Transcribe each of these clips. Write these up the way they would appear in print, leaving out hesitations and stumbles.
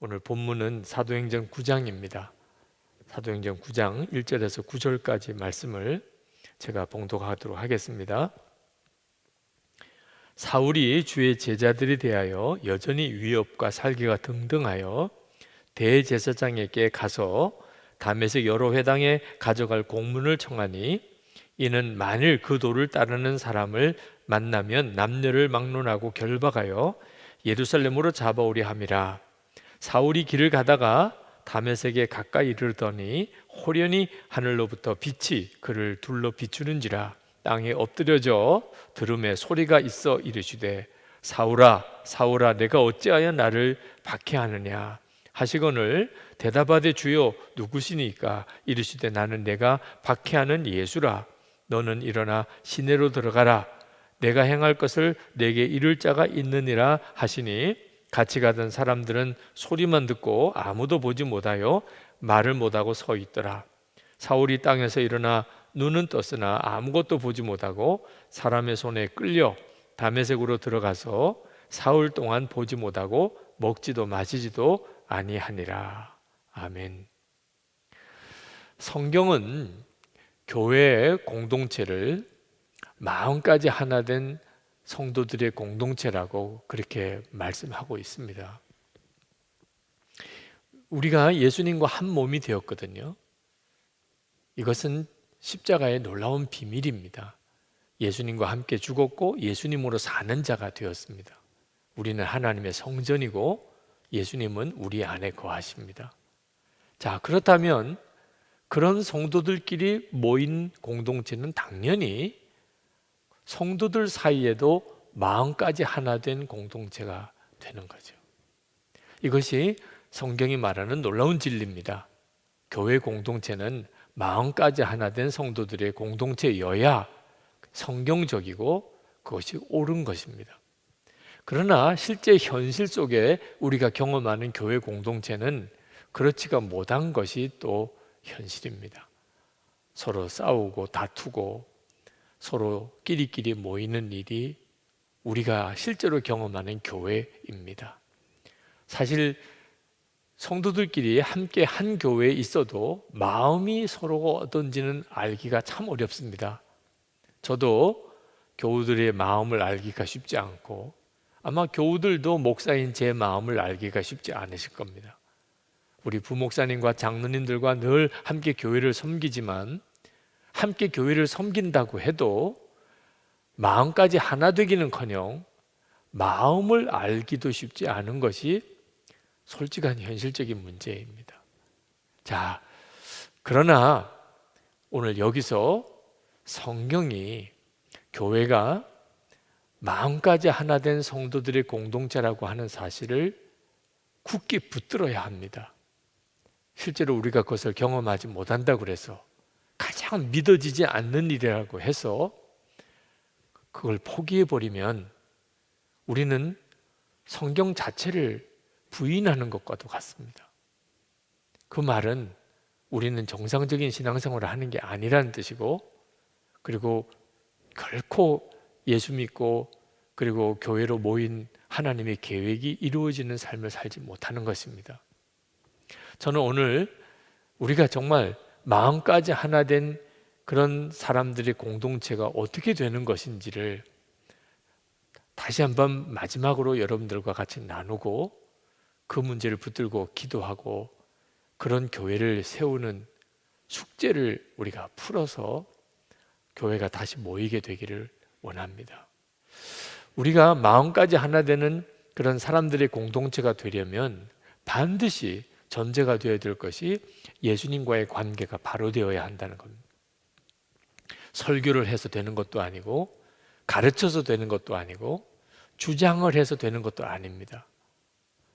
오늘 본문은 사도행전 9장입니다. 사도행전 9장 1절에서 9절까지 말씀을 제가 봉독하도록 하겠습니다. 사울이 주의 제자들에 대하여 여전히 위협과 살기가 등등하여 대제사장에게 가서 다메섹 여러 회당에 가져갈 공문을 청하니, 이는 만일 그 도를 따르는 사람을 만나면 남녀를 막론하고 결박하여 예루살렘으로 잡아오려 함이라. 사울이 길을 가다가 다메섹에 가까이 이르더니 호련히 하늘로부터 빛이 그를 둘러 비추는지라. 땅에 엎드려져 들음에 소리가 있어 이르시되, 사울아 사울아 내가 어찌하여 나를 박해하느냐 하시거늘 대답하되, 주여 누구시니까? 이르시되, 나는 내가 박해하는 예수라. 너는 일어나 시내로 들어가라. 내가 행할 것을 내게 이룰 자가 있느니라 하시니, 같이 가던 사람들은 소리만 듣고 아무도 보지 못하여 말을 못하고 서 있더라. 사울이 땅에서 일어나 눈은 떴으나 아무것도 보지 못하고 사람의 손에 끌려 다메섹으로 들어가서 사흘 동안 보지 못하고 먹지도 마시지도 아니하니라. 아멘. 성경은 교회의 공동체를 마음까지 하나 된 성도들의 공동체라고 그렇게 말씀하고 있습니다. 우리가 예수님과 한 몸이 되었거든요. 이것은 십자가의 놀라운 비밀입니다. 예수님과 함께 죽었고 예수님으로 사는 자가 되었습니다. 우리는 하나님의 성전이고 예수님은 우리 안에 거하십니다. 자, 그렇다면 그런 성도들끼리 모인 공동체는 당연히 성도들 사이에도 마음까지 하나 된 공동체가 되는 거죠. 이것이 성경이 말하는 놀라운 진리입니다. 교회 공동체는 마음까지 하나 된 성도들의 공동체여야 성경적이고 그것이 옳은 것입니다. 그러나 실제 현실 속에 우리가 경험하는 교회 공동체는 그렇지가 못한 것이 또 현실입니다. 서로 싸우고 다투고 서로 끼리끼리 모이는 일이 우리가 실제로 경험하는 교회입니다. 사실 성도들끼리 함께 한 교회에 있어도 마음이 서로가 어떤지는 알기가 참 어렵습니다. 저도 교우들의 마음을 알기가 쉽지 않고 아마 교우들도 목사인 제 마음을 알기가 쉽지 않으실 겁니다. 우리 부목사님과 장로님들과 늘 함께 교회를 섬기지만 함께 교회를 섬긴다고 해도 마음까지 하나 되기는커녕 마음을 알기도 쉽지 않은 것이 솔직한 현실적인 문제입니다. 자, 그러나 오늘 여기서 성경이 교회가 마음까지 하나 된 성도들의 공동체라고 하는 사실을 굳게 붙들어야 합니다. 실제로 우리가 그것을 경험하지 못한다고 그래서 가장 믿어지지 않는 일이라고 해서 그걸 포기해버리면 우리는 성경 자체를 부인하는 것과도 같습니다. 그 말은 우리는 정상적인 신앙생활을 하는 게 아니라는 뜻이고, 그리고 결코 예수 믿고 그리고 교회로 모인 하나님의 계획이 이루어지는 삶을 살지 못하는 것입니다. 저는 오늘 우리가 정말 마음까지 하나 된 그런 사람들의 공동체가 어떻게 되는 것인지를 다시 한번 마지막으로 여러분들과 같이 나누고 그 문제를 붙들고 기도하고 그런 교회를 세우는 숙제를 우리가 풀어서 교회가 다시 모이게 되기를 원합니다. 우리가 마음까지 하나 되는 그런 사람들의 공동체가 되려면 반드시 전제가 되어야 될 것이 예수님과의 관계가 바로 되어야 한다는 겁니다. 설교를 해서 되는 것도 아니고 가르쳐서 되는 것도 아니고 주장을 해서 되는 것도 아닙니다.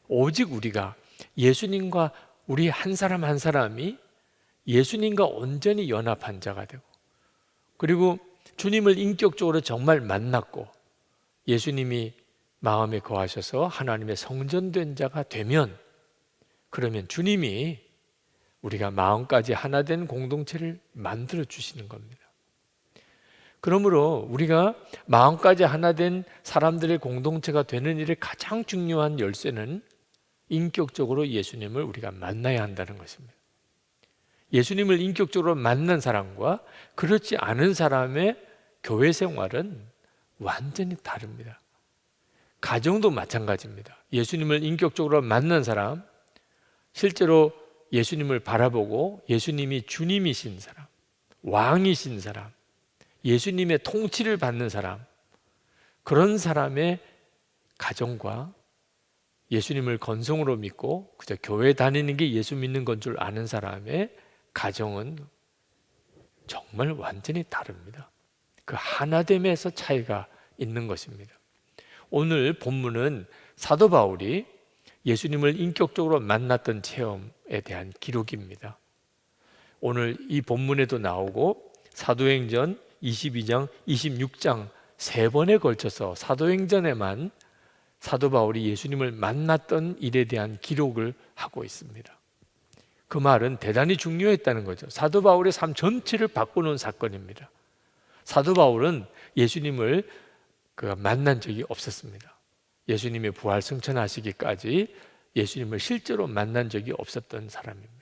오직 우리가 예수님과 우리 한 사람 한 사람이 예수님과 온전히 연합한 자가 되고, 그리고 주님을 인격적으로 정말 만났고 예수님이 마음에 거하셔서 하나님의 성전된 자가 되면, 그러면 주님이 우리가 마음까지 하나 된 공동체를 만들어 주시는 겁니다. 그러므로 우리가 마음까지 하나 된 사람들의 공동체가 되는 일의 가장 중요한 열쇠는 인격적으로 예수님을 우리가 만나야 한다는 것입니다. 예수님을 인격적으로 만난 사람과 그렇지 않은 사람의 교회 생활은 완전히 다릅니다. 가정도 마찬가지입니다. 예수님을 인격적으로 만난 사람, 실제로 예수님을 바라보고 예수님이 주님이신 사람, 왕이신 사람, 예수님의 통치를 받는 사람, 그런 사람의 가정과 예수님을 건성으로 믿고 그저 교회 다니는 게 예수 믿는 건 줄 아는 사람의 가정은 정말 완전히 다릅니다. 그 하나됨에서 차이가 있는 것입니다. 오늘 본문은 사도 바울이 예수님을 인격적으로 만났던 체험에 대한 기록입니다. 오늘 이 본문에도 나오고 사도행전 22장, 26장 세 번에 걸쳐서 사도행전에만 사도 바울이 예수님을 만났던 일에 대한 기록을 하고 있습니다. 그 말은 대단히 중요했다는 거죠. 사도 바울의 삶 전체를 바꾸는 사건입니다. 사도 바울은 예수님을 만난 적이 없었습니다. 예수님의 부활 승천하시기까지 예수님을 실제로 만난 적이 없었던 사람입니다.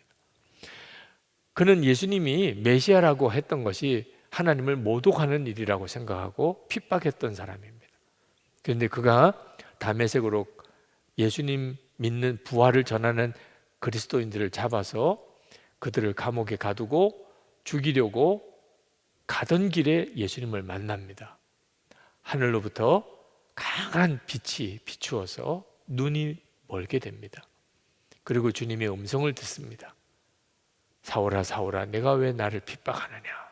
그는 예수님이 메시아라고 했던 것이 하나님을 모독하는 일이라고 생각하고 핍박했던 사람입니다. 그런데 그가 다메섹으로 예수님 믿는 부활을 전하는 그리스도인들을 잡아서 그들을 감옥에 가두고 죽이려고 가던 길에 예수님을 만납니다. 하늘로부터 강한 빛이 비추어서 눈이 멀게 됩니다. 그리고 주님의 음성을 듣습니다. 사울아 사울아 내가 왜 나를 핍박하느냐.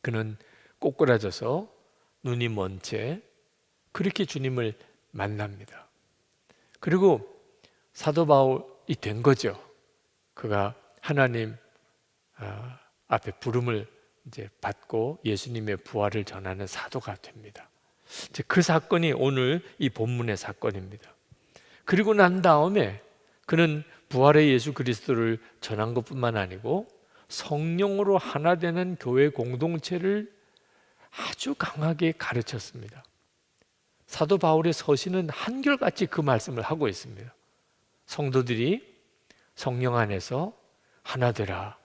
그는 꼬꾸라져서 눈이 먼 채 그렇게 주님을 만납니다. 그리고 사도 바울이 된 거죠. 그가 하나님 앞에 부름을 이제 받고 예수님의 부활을 전하는 사도가 됩니다. 그 사건이 오늘 이 본문의 사건입니다. 그리고 난 다음에 그는 부활의 예수 그리스도를 전한 것뿐만 아니고 성령으로 하나 되는 교회 공동체를 아주 강하게 가르쳤습니다. 사도 바울의 서신은 한결같이 그 말씀을 하고 있습니다. 성도들이 성령 안에서 하나 되라.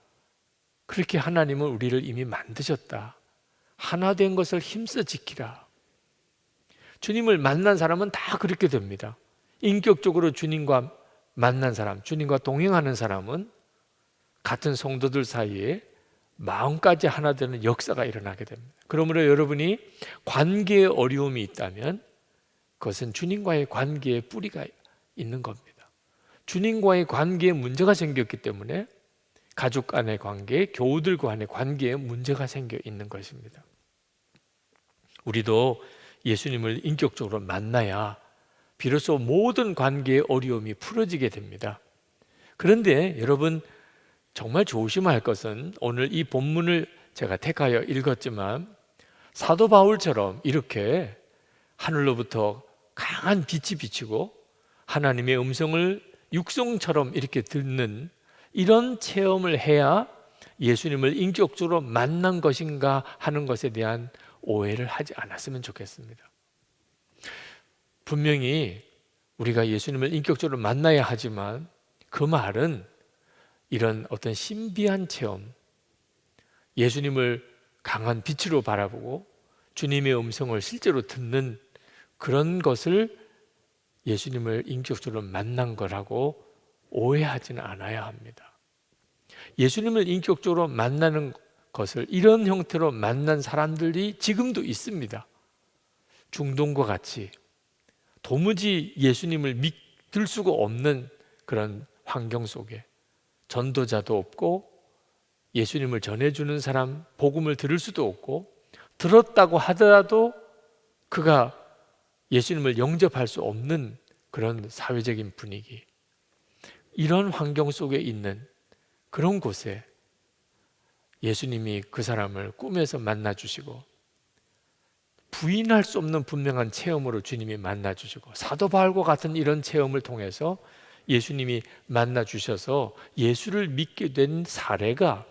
그렇게 하나님은 우리를 이미 만드셨다. 하나 된 것을 힘써 지키라. 주님을 만난 사람은 다 그렇게 됩니다. 인격적으로 주님과 만난 사람, 주님과 동행하는 사람은 같은 성도들 사이에 마음까지 하나 되는 역사가 일어나게 됩니다. 그러므로 여러분이 관계에 어려움이 있다면 그것은 주님과의 관계에 뿌리가 있는 겁니다. 주님과의 관계에 문제가 생겼기 때문에 가족 간의 관계, 교우들 간의 관계에 문제가 생겨 있는 것입니다. 우리도 예수님을 인격적으로 만나야 비로소 모든 관계의 어려움이 풀어지게 됩니다. 그런데 여러분 정말 조심할 것은 오늘 이 본문을 제가 택하여 읽었지만 사도 바울처럼 이렇게 하늘로부터 강한 빛이 비치고 하나님의 음성을 육성처럼 이렇게 듣는 이런 체험을 해야 예수님을 인격적으로 만난 것인가 하는 것에 대한 오해를 하지 않았으면 좋겠습니다. 분명히 우리가 예수님을 인격적으로 만나야 하지만 그 말은 이런 어떤 신비한 체험, 예수님을 강한 빛으로 바라보고 주님의 음성을 실제로 듣는 그런 것을 예수님을 인격적으로 만난 거라고 오해하지는 않아야 합니다. 예수님을 인격적으로 만나는 것을 이런 형태로 만난 사람들이 지금도 있습니다. 중동과 같이 도무지 예수님을 믿을 수가 없는 그런 환경 속에 전도자도 없고 예수님을 전해주는 사람, 복음을 들을 수도 없고 들었다고 하더라도 그가 예수님을 영접할 수 없는 그런 사회적인 분위기, 이런 환경 속에 있는 그런 곳에 예수님이 그 사람을 꿈에서 만나주시고 부인할 수 없는 분명한 체험으로 주님이 만나주시고 사도 바울과 같은 이런 체험을 통해서 예수님이 만나주셔서 예수를 믿게 된 사례가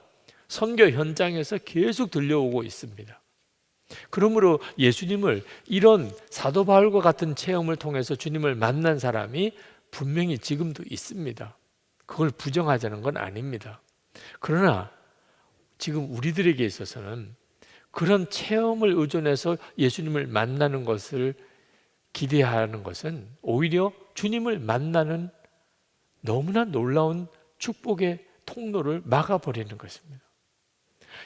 선교 현장에서 계속 들려오고 있습니다. 그러므로 예수님을 이런 사도 바울과 같은 체험을 통해서 주님을 만난 사람이 분명히 지금도 있습니다. 그걸 부정하자는 건 아닙니다. 그러나 지금 우리들에게 있어서는 그런 체험을 의존해서 예수님을 만나는 것을 기대하는 것은 오히려 주님을 만나는 너무나 놀라운 축복의 통로를 막아버리는 것입니다.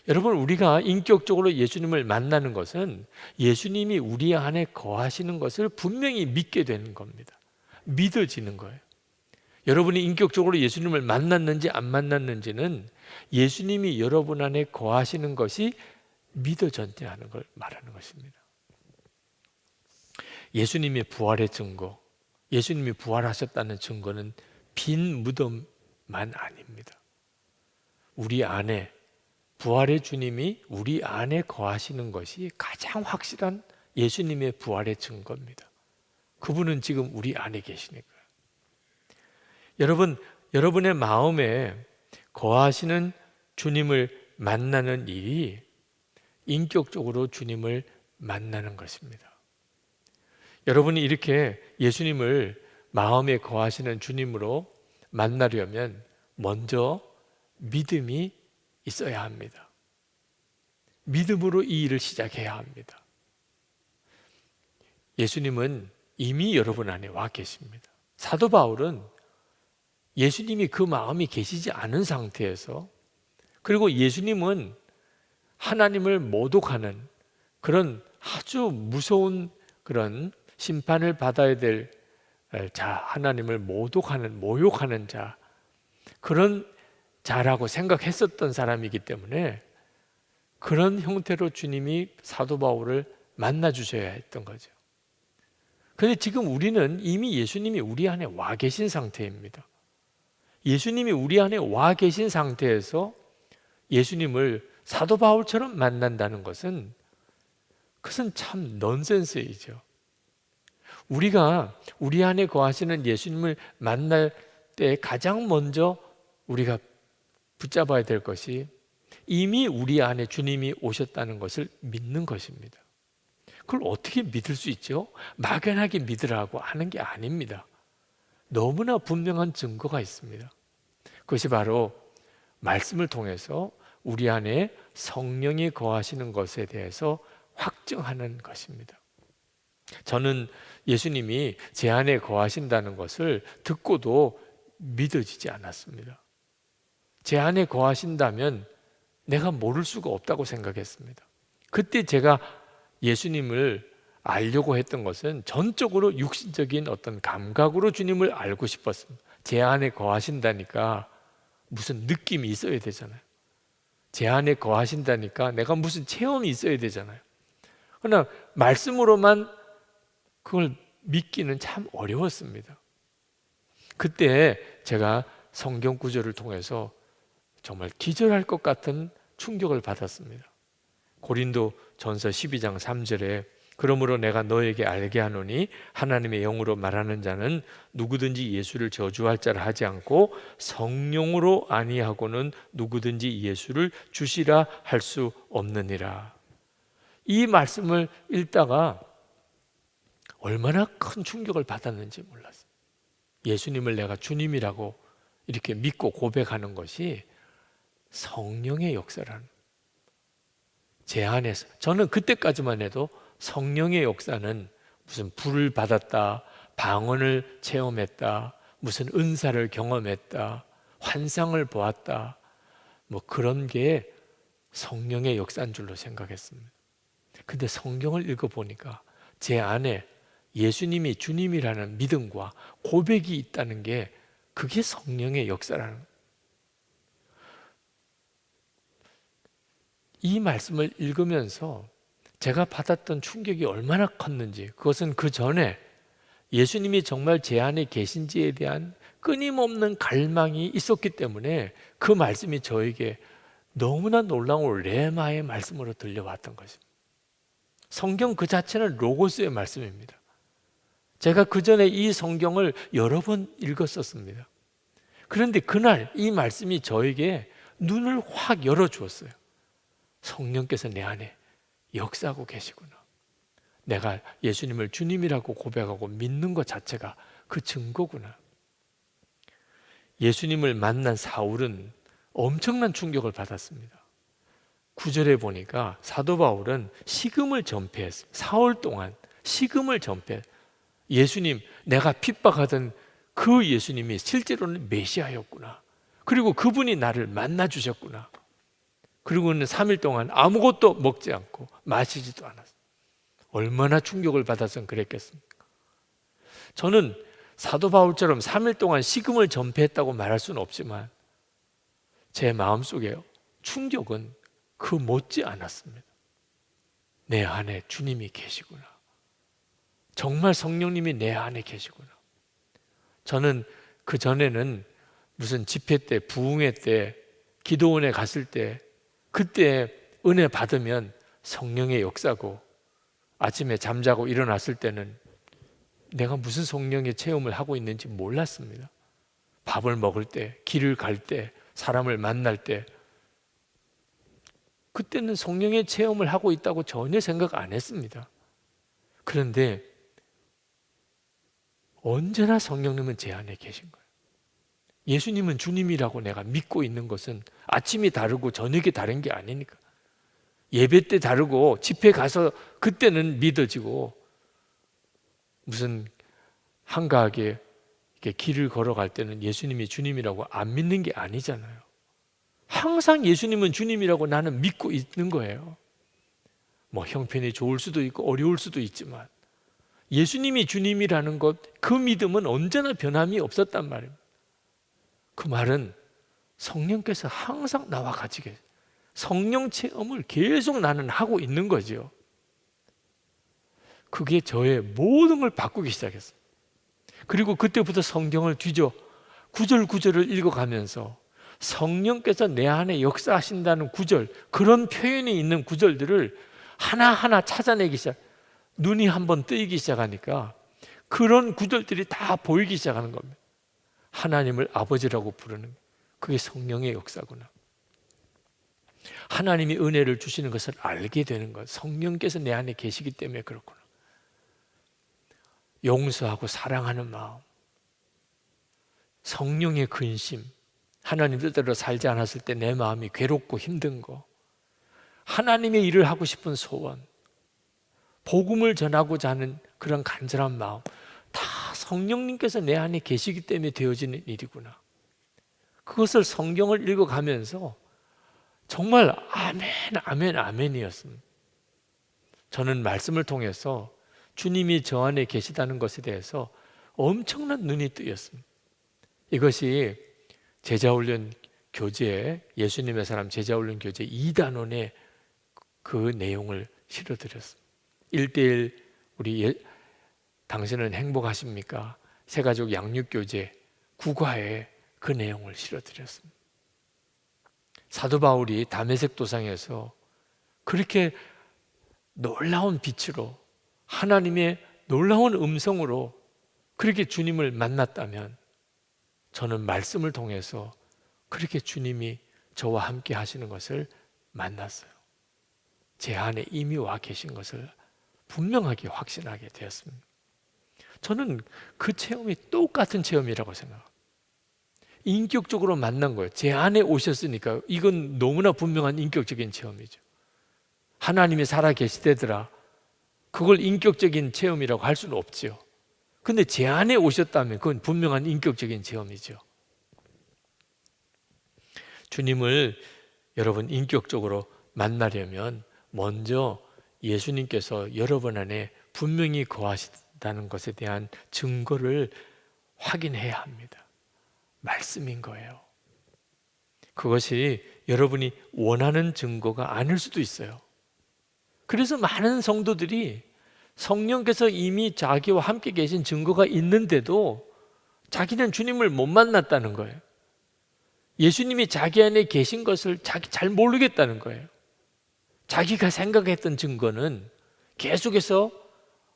여러분, 우리가 인격적으로 예수님을 만나는 것은 예수님이 우리 안에 거하시는 것을 분명히 믿게 되는 겁니다. 믿어지는 거예요. 여러분이 인격적으로 예수님을 만났는지 안 만났는지는 예수님이 여러분 안에 거하시는 것이 믿어졌냐는 걸 말하는 것입니다. 예수님의 부활의 증거, 예수님이 부활하셨다는 증거는 빈 무덤만 아닙니다. 우리 안에 부활의 주님이 우리 안에 거하시는 것이 가장 확실한 예수님의 부활의 증거입니다. 그분은 지금 우리 안에 계시니까요. 여러분, 여러분의 마음에 거하시는 주님을 만나는 일이 인격적으로 주님을 만나는 것입니다. 여러분이 이렇게 예수님을 마음에 거하시는 주님으로 만나려면 먼저 믿음이 있어야 합니다. 믿음으로 이 일을 시작해야 합니다. 예수님은 이미 여러분 안에 와 계십니다. 사도 바울은 예수님이 그 마음이 계시지 않은 상태에서, 그리고 예수님은 하나님을 모독하는 그런 아주 무서운 그런 심판을 받아야 될 자, 하나님을 모독하는, 모욕하는 자, 그런 자라고 생각했었던 사람이기 때문에 그런 형태로 주님이 사도 바울을 만나 주셔야 했던 거죠. 그런데 지금 우리는 이미 예수님이 우리 안에 와 계신 상태입니다. 예수님이 우리 안에 와 계신 상태에서 예수님을 사도 바울처럼 만난다는 것은 그것은 참 넌센스이죠. 우리가 우리 안에 거하시는 예수님을 만날 때 가장 먼저 우리가 붙잡아야 될 것이 이미 우리 안에 주님이 오셨다는 것을 믿는 것입니다. 그걸 어떻게 믿을 수 있죠? 막연하게 믿으라고 하는 게 아닙니다. 너무나 분명한 증거가 있습니다. 그것이 바로 말씀을 통해서 우리 안에 성령이 거하시는 것에 대해서 확증하는 것입니다. 저는 예수님이 제 안에 거하신다는 것을 듣고도 믿어지지 않았습니다. 제 안에 거하신다면 내가 모를 수가 없다고 생각했습니다. 그때 제가 예수님을 알려고 했던 것은 전적으로 육신적인 어떤 감각으로 주님을 알고 싶었습니다. 제 안에 거하신다니까 무슨 느낌이 있어야 되잖아요. 제 안에 거하신다니까 내가 무슨 체험이 있어야 되잖아요. 그러나 말씀으로만 그걸 믿기는 참 어려웠습니다. 그때 제가 성경 구절을 통해서 정말 기절할 것 같은 충격을 받았습니다. 고린도 전서 12장 3절에 그러므로 내가 너에게 알게 하노니 하나님의 영으로 말하는 자는 누구든지 예수를 저주할 자라 하지 않고 성령으로 아니하고는 누구든지 예수를 주시라 할 수 없느니라. 이 말씀을 읽다가 얼마나 큰 충격을 받았는지 몰랐어요. 예수님을 내가 주님이라고 이렇게 믿고 고백하는 것이 성령의 역사라는, 제 안에서, 저는 그때까지만 해도 성령의 역사는 무슨 불을 받았다, 방언을 체험했다, 무슨 은사를 경험했다, 환상을 보았다, 뭐 그런 게 성령의 역사인 줄로 생각했습니다. 근데 성경을 읽어보니까 제 안에 예수님이 주님이라는 믿음과 고백이 있다는 게 그게 성령의 역사라는 거예요. 이 말씀을 읽으면서 제가 받았던 충격이 얼마나 컸는지, 그것은 그 전에 예수님이 정말 제 안에 계신지에 대한 끊임없는 갈망이 있었기 때문에 그 말씀이 저에게 너무나 놀라운 레마의 말씀으로 들려왔던 것입니다. 성경 그 자체는 로고스의 말씀입니다. 제가 그 전에 이 성경을 여러 번 읽었었습니다. 그런데 그날 이 말씀이 저에게 눈을 확 열어주었어요. 성령께서 내 안에 역사하고 계시구나. 내가 예수님을 주님이라고 고백하고 믿는 것 자체가 그 증거구나. 예수님을 만난 사울은 엄청난 충격을 받았습니다. 9절에 보니까 사도 바울은 식음을 전폐했어요. 사흘 동안 식음을 전폐. 예수님, 내가 핍박하던 그 예수님이 실제로는 메시아였구나. 그리고 그분이 나를 만나 주셨구나. 그리고는 3일 동안 아무것도 먹지 않고 마시지도 않았어요. 얼마나 충격을 받아서 그랬겠습니까? 저는 사도 바울처럼 3일 동안 식음을 전폐했다고 말할 수는 없지만 제 마음속에 충격은 그 못지 않았습니다. 내 안에 주님이 계시구나. 정말 성령님이 내 안에 계시구나. 저는 그 전에는 무슨 집회 때, 부흥회 때, 기도원에 갔을 때 그때 은혜 받으면 성령의 역사고, 아침에 잠자고 일어났을 때는 내가 무슨 성령의 체험을 하고 있는지 몰랐습니다. 밥을 먹을 때, 길을 갈 때, 사람을 만날 때 그때는 성령의 체험을 하고 있다고 전혀 생각 안 했습니다. 그런데 언제나 성령님은 제 안에 계신 거예요. 예수님은 주님이라고 내가 믿고 있는 것은 아침이 다르고 저녁이 다른 게 아니니까. 예배 때 다르고 집회 가서 그때는 믿어지고, 무슨 한가하게 이렇게 길을 걸어갈 때는 예수님이 주님이라고 안 믿는 게 아니잖아요. 항상 예수님은 주님이라고 나는 믿고 있는 거예요. 뭐 형편이 좋을 수도 있고 어려울 수도 있지만 예수님이 주님이라는 것, 그 믿음은 언제나 변함이 없었단 말입니다. 그 말은 성령께서 항상 나와 같이 계세요. 성령 체험을 계속 나는 하고 있는 거죠. 그게 저의 모든 걸 바꾸기 시작했어요. 그리고 그때부터 성경을 뒤져 구절 구절을 읽어가면서 성령께서 내 안에 역사하신다는 구절, 그런 표현이 있는 구절들을 하나하나 찾아내기 시작, 눈이 한번 뜨이기 시작하니까 그런 구절들이 다 보이기 시작하는 겁니다. 하나님을 아버지라고 부르는, 그게 성령의 역사구나. 하나님이 은혜를 주시는 것을 알게 되는 것, 성령께서 내 안에 계시기 때문에 그렇구나. 용서하고 사랑하는 마음, 성령의 근심, 하나님 뜻대로 살지 않았을 때 내 마음이 괴롭고 힘든 거, 하나님의 일을 하고 싶은 소원, 복음을 전하고자 하는 그런 간절한 마음, 다 성령님께서 내 안에 계시기 때문에 되어지는 일이구나. 그것을 성경을 읽어가면서 정말 아멘, 아멘, 아멘이었습니다. 저는 말씀을 통해서 주님이 저 안에 계시다는 것에 대해서 엄청난 눈이 뜨였습니다. 이것이 제자훈련 교재, 예수님의 사람 제자훈련 교재 2단원에 그 내용을 실어드렸습니다. 1:1 우리 당신은 행복하십니까? 새가족 양육교재 9과에 그 내용을 실어드렸습니다. 사도 바울이 다메섹 도상에서 그렇게 놀라운 빛으로, 하나님의 놀라운 음성으로 그렇게 주님을 만났다면 저는 말씀을 통해서 그렇게 주님이 저와 함께 하시는 것을 만났어요. 제 안에 이미 와 계신 것을 분명하게 확신하게 되었습니다. 저는 그 체험이 똑같은 체험이라고 생각합니다. 인격적으로 만난 거예요. 제 안에 오셨으니까 이건 너무나 분명한 인격적인 체험이죠. 하나님이 살아 계시대더라, 그걸 인격적인 체험이라고 할 수는 없죠. 근데 제 안에 오셨다면 그건 분명한 인격적인 체험이죠. 주님을 여러분 인격적으로 만나려면 먼저 예수님께서 여러분 안에 분명히 거하신다는 것에 대한 증거를 확인해야 합니다. 말씀인 거예요. 그것이 여러분이 원하는 증거가 아닐 수도 있어요. 그래서 많은 성도들이 성령께서 이미 자기와 함께 계신 증거가 있는데도 자기는 주님을 못 만났다는 거예요. 예수님이 자기 안에 계신 것을 자기 잘 모르겠다는 거예요. 자기가 생각했던 증거는 계속해서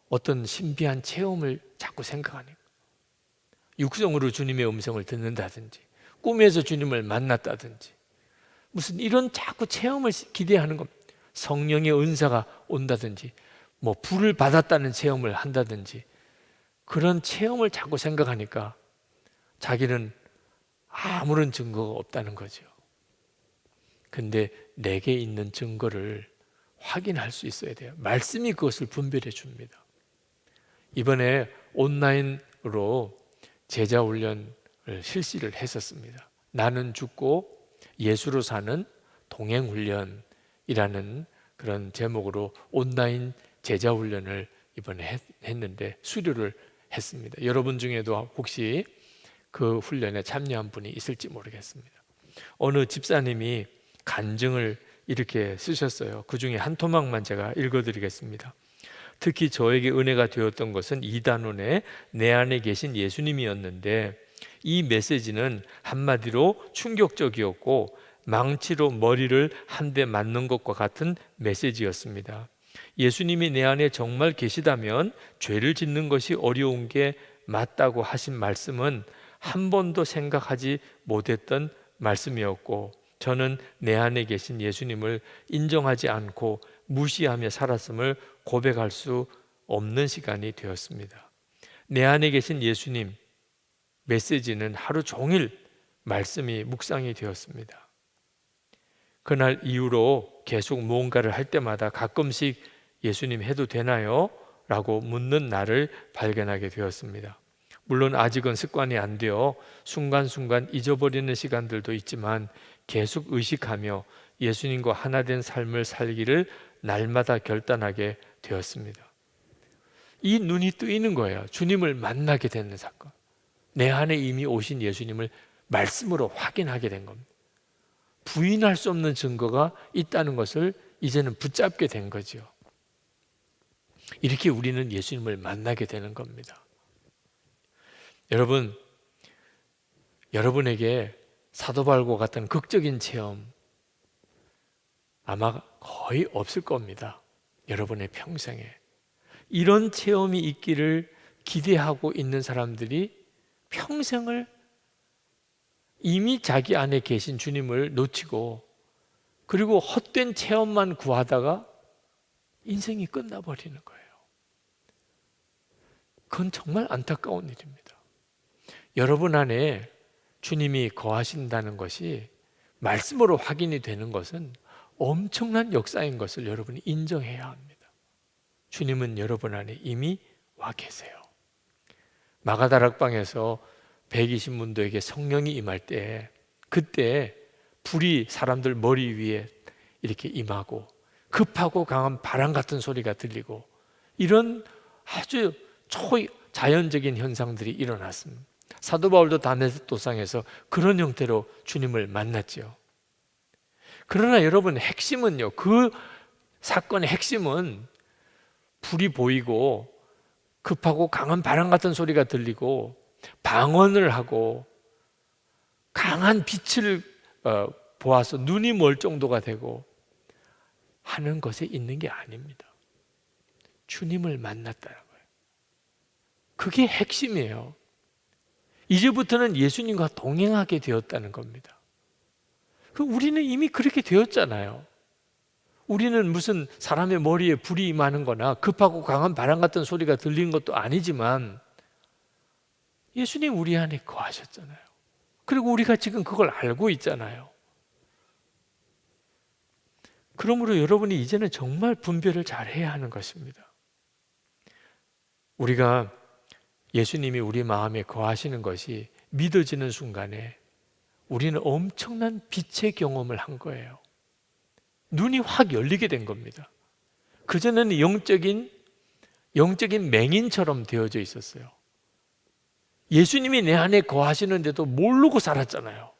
어떤 신비한 체험을 자꾸 생각하니까, 육성으로 주님의 음성을 듣는다든지 꿈에서 주님을 만났다든지 무슨 이런 자꾸 체험을 기대하는 겁니다. 성령의 은사가 온다든지 뭐 불을 받았다는 체험을 한다든지 그런 체험을 자꾸 생각하니까 자기는 아무런 증거가 없다는 거죠. 근데 내게 있는 증거를 확인할 수 있어야 돼요. 말씀이 그것을 분별해 줍니다. 이번에 온라인으로 제자 훈련을 실시를 했었습니다. 나는 죽고 예수로 사는 동행 훈련이라는 그런 제목으로 온라인 제자 훈련을 이번에 했는데 수료를 했습니다. 여러분 중에도 혹시 그 훈련에 참여한 분이 있을지 모르겠습니다. 어느 집사님이 간증을 이렇게 쓰셨어요. 그 중에 한 토막만 제가 읽어드리겠습니다. 특히 저에게 은혜가 되었던 것은 이단원의 내 안에 계신 예수님이었는데, 이 메시지는 한마디로 충격적이었고 망치로 머리를 한 대 맞는 것과 같은 메시지였습니다. 예수님이 내 안에 정말 계시다면 죄를 짓는 것이 어려운 게 맞다고 하신 말씀은 한 번도 생각하지 못했던 말씀이었고, 저는 내 안에 계신 예수님을 인정하지 않고 무시하며 살았음을 고백할 수 없는 시간이 되었습니다. 내 안에 계신 예수님 메시지는 하루 종일 말씀이 묵상이 되었습니다. 그날 이후로 계속 무언가를 할 때마다 가끔씩 예수님 해도 되나요? 라고 묻는 나를 발견하게 되었습니다. 물론 아직은 습관이 안 되어 순간순간 잊어버리는 시간들도 있지만 계속 의식하며 예수님과 하나 된 삶을 살기를 날마다 결단하게 되었습니다. 이 눈이 뜨이는 거예요. 주님을 만나게 되는 사건. 내 안에 이미 오신 예수님을 말씀으로 확인하게 된 겁니다. 부인할 수 없는 증거가 있다는 것을 이제는 붙잡게 된 거죠. 이렇게 우리는 예수님을 만나게 되는 겁니다. 여러분, 여러분에게 사도 바울과 같은 극적인 체험 아마 거의 없을 겁니다. 여러분의 평생에. 이런 체험이 있기를 기대하고 있는 사람들이 평생을 이미 자기 안에 계신 주님을 놓치고, 그리고 헛된 체험만 구하다가 인생이 끝나버리는 거예요. 그건 정말 안타까운 일입니다. 여러분 안에 주님이 거하신다는 것이 말씀으로 확인이 되는 것은 엄청난 역사인 것을 여러분이 인정해야 합니다. 주님은 여러분 안에 이미 와 계세요. 마가다락방에서 120문도에게 성령이 임할 때, 그때 불이 사람들 머리 위에 이렇게 임하고 급하고 강한 바람 같은 소리가 들리고, 이런 아주 초자연적인 현상들이 일어났습니다. 사도 바울도 다메섹 도상에서 그런 형태로 주님을 만났죠. 그러나 여러분, 핵심은요, 그 사건의 핵심은 불이 보이고 급하고 강한 바람 같은 소리가 들리고 방언을 하고 강한 빛을 보아서 눈이 멀 정도가 되고 하는 것에 있는 게 아닙니다. 주님을 만났다는 거예요. 그게 핵심이에요. 이제부터는 예수님과 동행하게 되었다는 겁니다. 우리는 이미 그렇게 되었잖아요. 우리는 무슨 사람의 머리에 불이 임하는 거나 급하고 강한 바람 같은 소리가 들리는 것도 아니지만 예수님 우리 안에 거하셨잖아요. 그리고 우리가 지금 그걸 알고 있잖아요. 그러므로 여러분이 이제는 정말 분별을 잘 해야 하는 것입니다. 우리가 예수님이 우리 마음에 거하시는 것이 믿어지는 순간에 우리는 엄청난 빛의 경험을 한 거예요. 눈이 확 열리게 된 겁니다. 그전에는 영적인 맹인처럼 되어져 있었어요. 예수님이 내 안에 거하시는데도 모르고 살았잖아요.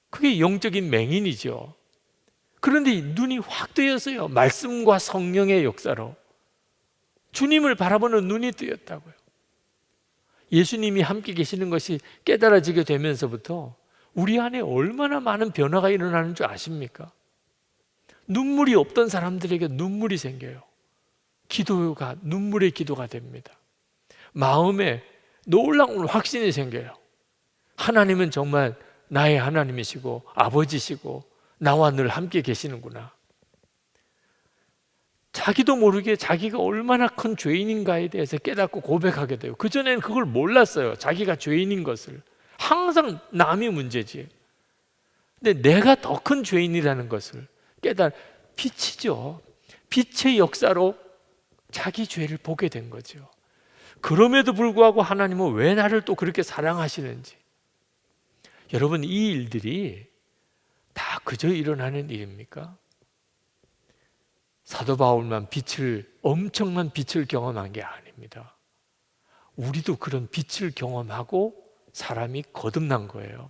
그게 영적인 맹인이죠. 그런데 눈이 확 뜨였어요. 말씀과 성령의 역사로 주님을 바라보는 눈이 뜨였다고요. 예수님이 함께 계시는 것이 깨달아지게 되면서부터 우리 안에 얼마나 많은 변화가 일어나는 줄 아십니까? 눈물이 없던 사람들에게 눈물이 생겨요. 기도가 눈물의 기도가 됩니다. 마음에 놀라운 확신이 생겨요. 하나님은 정말 나의 하나님이시고 아버지시고 나와 늘 함께 계시는구나. 자기도 모르게 자기가 얼마나 큰 죄인인가에 대해서 깨닫고 고백하게 돼요. 그전에는 그걸 몰랐어요. 자기가 죄인인 것을. 항상 남이 문제지. 근데 내가 더 큰 죄인이라는 것을 빛이죠. 빛의 역사로 자기 죄를 보게 된 거죠. 그럼에도 불구하고 하나님은 왜 나를 또 그렇게 사랑하시는지. 여러분, 이 일들이 다 그저 일어나는 일입니까? 사도 바울만 엄청난 빛을 경험한 게 아닙니다. 우리도 그런 빛을 경험하고 사람이 거듭난 거예요.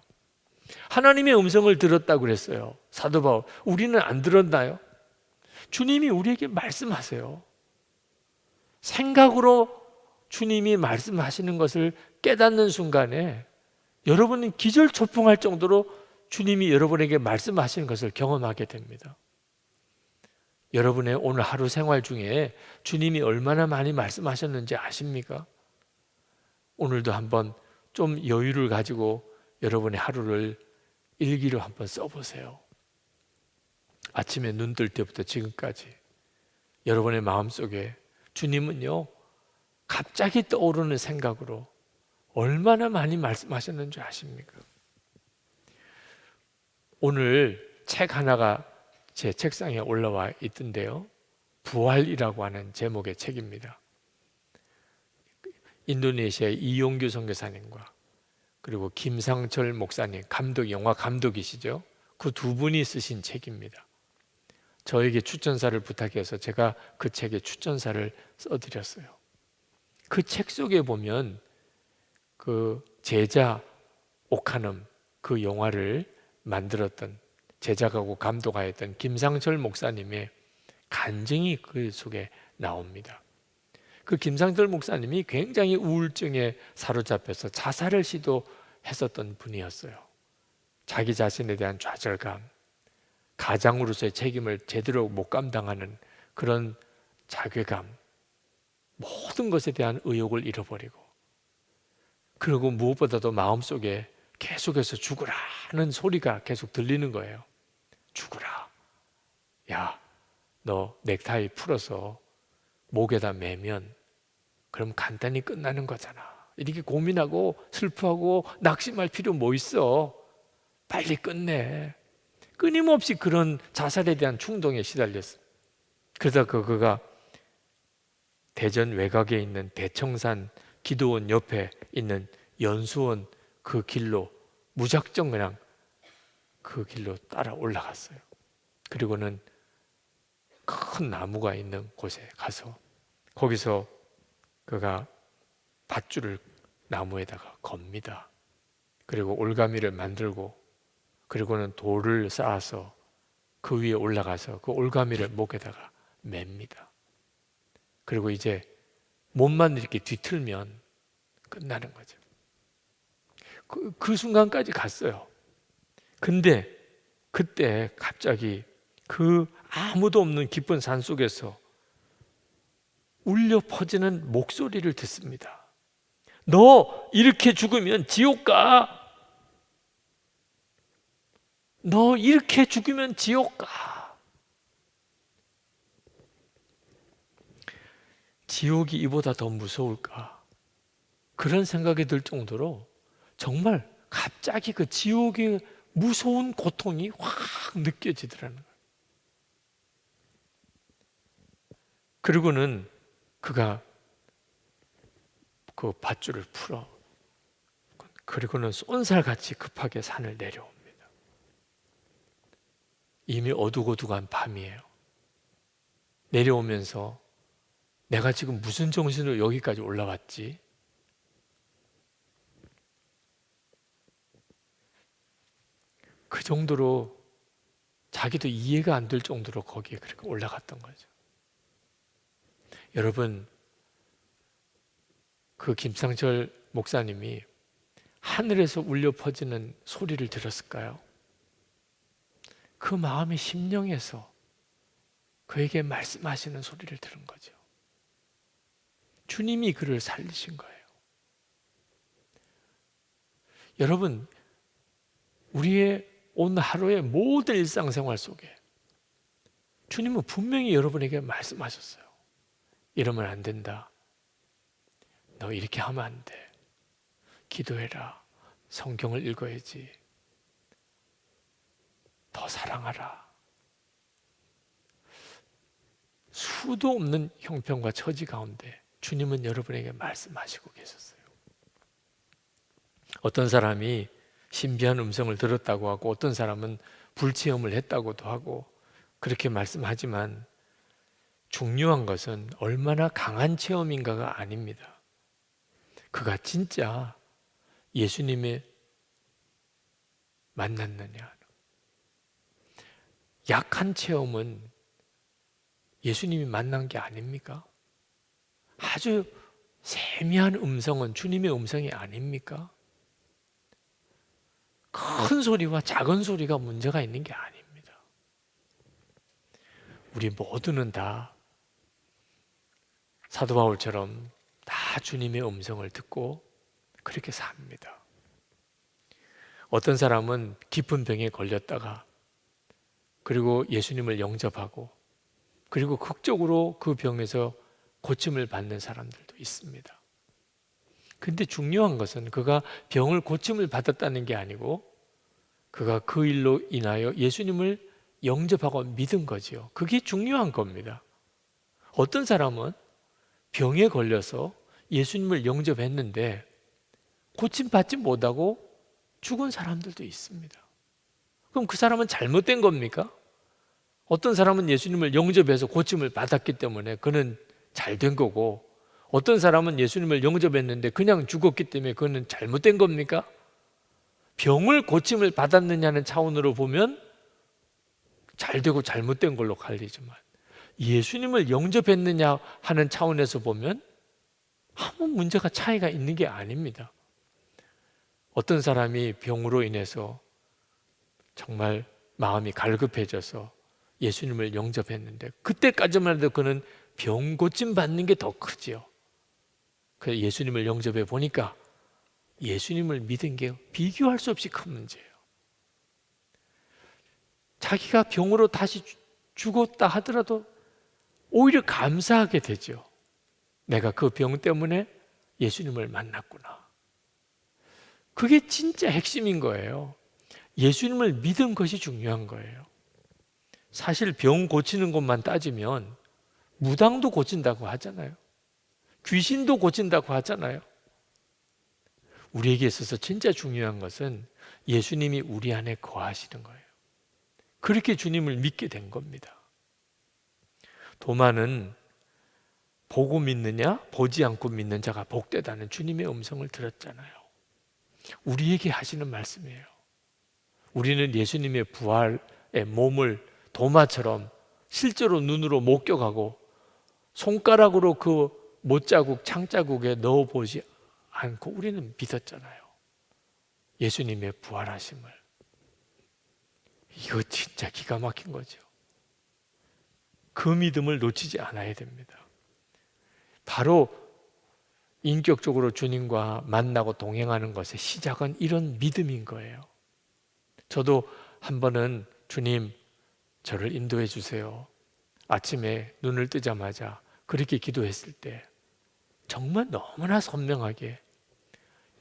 하나님의 음성을 들었다고 그랬어요. 사도 바울, 우리는 안 들었나요? 주님이 우리에게 말씀하세요. 생각으로 주님이 말씀하시는 것을 깨닫는 순간에 여러분은 기절초풍할 정도로 주님이 여러분에게 말씀하시는 것을 경험하게 됩니다. 여러분의 오늘 하루 생활 중에 주님이 얼마나 많이 말씀하셨는지 아십니까? 오늘도 한번 좀 여유를 가지고 여러분의 하루를 일기로 한번 써보세요. 아침에 눈 뜰 때부터 지금까지 여러분의 마음속에 주님은요, 갑자기 떠오르는 생각으로 얼마나 많이 말씀하셨는지 아십니까? 오늘 책 하나가 제 책상에 올라와 있던데요, 부활이라고 하는 제목의 책입니다. 인도네시아의 이용규 선교사님과 그리고 김상철 목사님, 영화 감독이시죠. 그 두 분이 쓰신 책입니다. 저에게 추천사를 부탁해서 제가 그 책에 추천사를 써드렸어요. 그 책 속에 보면 그 제자 오카넘, 그 영화를 만들었던, 제작하고 감독하였던 김상철 목사님의 간증이 그 속에 나옵니다. 그 김상철 목사님이 굉장히 우울증에 사로잡혀서 자살을 시도했었던 분이었어요. 자기 자신에 대한 좌절감, 가장으로서의 책임을 제대로 못 감당하는 그런 자괴감, 모든 것에 대한 의욕을 잃어버리고, 그리고 무엇보다도 마음속에 계속해서 죽으라는 소리가 계속 들리는 거예요. 죽으라. 야, 너 넥타이 풀어서 목에다 매면 그럼 간단히 끝나는 거잖아. 이렇게 고민하고 슬퍼하고 낙심할 필요 뭐 있어. 빨리 끝내. 끊임없이 그런 자살에 대한 충동에 시달렸어. 그러다 그가 대전 외곽에 있는 대청산 기도원 옆에 있는 연수원 그 길로 무작정 그냥 그 길로 따라 올라갔어요. 그리고는 큰 나무가 있는 곳에 가서 거기서 그가 밧줄을 나무에다가 겁니다. 그리고 올가미를 만들고, 그리고는 돌을 쌓아서 그 위에 올라가서 그 올가미를 목에다가 맵니다. 그리고 이제 몸만 이렇게 뒤틀면 끝나는 거죠. 그 순간까지 갔어요. 근데 그때 갑자기 그 아무도 없는 깊은 산 속에서 울려 퍼지는 목소리를 듣습니다. 너 이렇게 죽으면 지옥 가. 너 이렇게 죽으면 지옥 가. 지옥이 이보다 더 무서울까? 그런 생각이 들 정도로 정말 갑자기 그 지옥의 무서운 고통이 확 느껴지더라는 거예요. 그리고는 그가 그 밧줄을 풀어, 그리고는 쏜살같이 급하게 산을 내려옵니다. 이미 어둑어둑한 밤이에요. 내려오면서 내가 지금 무슨 정신으로 여기까지 올라왔지? 그 정도로 자기도 이해가 안 될 정도로 거기에 그렇게 올라갔던 거죠. 여러분, 그 김상철 목사님이 하늘에서 울려 퍼지는 소리를 들었을까요? 그 마음의 심령에서 그에게 말씀하시는 소리를 들은 거죠. 주님이 그를 살리신 거예요. 여러분, 우리의 오늘 하루의 모든 일상생활 속에 주님은 분명히 여러분에게 말씀하셨어요. 이러면 안 된다. 너 이렇게 하면 안 돼. 기도해라. 성경을 읽어야지. 더 사랑하라. 수도 없는 형편과 처지 가운데 주님은 여러분에게 말씀하시고 계셨어요. 어떤 사람이 신비한 음성을 들었다고 하고 어떤 사람은 불체험을 했다고도 하고 그렇게 말씀하지만 중요한 것은 얼마나 강한 체험인가가 아닙니다. 그가 진짜 예수님을 만났느냐. 약한 체험은 예수님이 만난 게 아닙니까? 아주 세미한 음성은 주님의 음성이 아닙니까? 큰 소리와 작은 소리가 문제가 있는 게 아닙니다. 우리 모두는 다 사도 바울처럼 다 주님의 음성을 듣고 그렇게 삽니다. 어떤 사람은 깊은 병에 걸렸다가 그리고 예수님을 영접하고 그리고 극적으로 그 병에서 고침을 받는 사람들도 있습니다. 근데 중요한 것은 그가 병을 고침을 받았다는 게 아니고 그가 그 일로 인하여 예수님을 영접하고 믿은 거지요. 그게 중요한 겁니다. 어떤 사람은 병에 걸려서 예수님을 영접했는데 고침받지 못하고 죽은 사람들도 있습니다. 그럼 그 사람은 잘못된 겁니까? 어떤 사람은 예수님을 영접해서 고침을 받았기 때문에 그는 잘된 거고 어떤 사람은 예수님을 영접했는데 그냥 죽었기 때문에 그는 잘못된 겁니까? 병을 고침을 받았느냐는 차원으로 보면 잘되고 잘못된 걸로 갈리지만 예수님을 영접했느냐 하는 차원에서 보면 아무 문제가 차이가 있는 게 아닙니다. 어떤 사람이 병으로 인해서 정말 마음이 갈급해져서 예수님을 영접했는데 그때까지만 해도 그는 병 고침 받는 게 더 크지요. 그래서 예수님을 영접해 보니까 예수님을 믿은 게 비교할 수 없이 큰 문제예요. 자기가 병으로 다시 죽었다 하더라도 오히려 감사하게 되죠. 내가 그 병 때문에 예수님을 만났구나. 그게 진짜 핵심인 거예요. 예수님을 믿은 것이 중요한 거예요. 사실 병 고치는 것만 따지면 무당도 고친다고 하잖아요. 귀신도 고친다고 하잖아요. 우리에게 있어서 진짜 중요한 것은 예수님이 우리 안에 거하시는 거예요. 그렇게 주님을 믿게 된 겁니다. 도마는 보고 믿느냐 보지 않고 믿는 자가 복되다는 주님의 음성을 들었잖아요. 우리에게 하시는 말씀이에요. 우리는 예수님의 부활의 몸을 도마처럼 실제로 눈으로 목격하고 손가락으로 그 못자국, 창자국에 넣어보지 않고 우리는 믿었잖아요. 예수님의 부활하심을. 이거 진짜 기가 막힌 거죠. 그 믿음을 놓치지 않아야 됩니다. 바로 인격적으로 주님과 만나고 동행하는 것의 시작은 이런 믿음인 거예요. 저도 한 번은 주님, 저를 인도해 주세요. 아침에 눈을 뜨자마자 그렇게 기도했을 때 정말 너무나 선명하게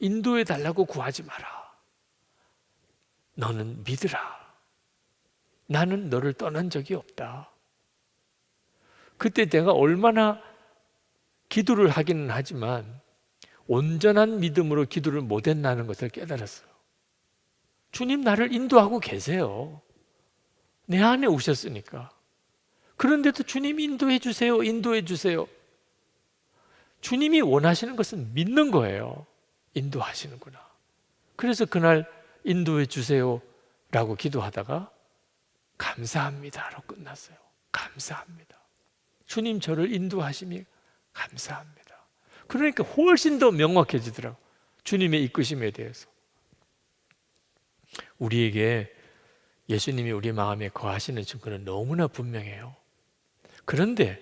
인도해 달라고 구하지 마라. 너는 믿으라. 나는 너를 떠난 적이 없다. 그때 내가 얼마나 기도를 하기는 하지만 온전한 믿음으로 기도를 못했다는 것을 깨달았어요. 주님 나를 인도하고 계세요. 내 안에 오셨으니까. 그런데도 주님 인도해 주세요. 인도해 주세요. 주님이 원하시는 것은 믿는 거예요. 인도하시는구나. 그래서 그날 인도해 주세요 라고 기도하다가 감사합니다로 끝났어요. 감사합니다. 주님 저를 인도하심이 감사합니다. 그러니까 훨씬 더 명확해지더라고요. 주님의 이끄심에 대해서. 우리에게 예수님이 우리 마음에 거하시는 증거는 너무나 분명해요. 그런데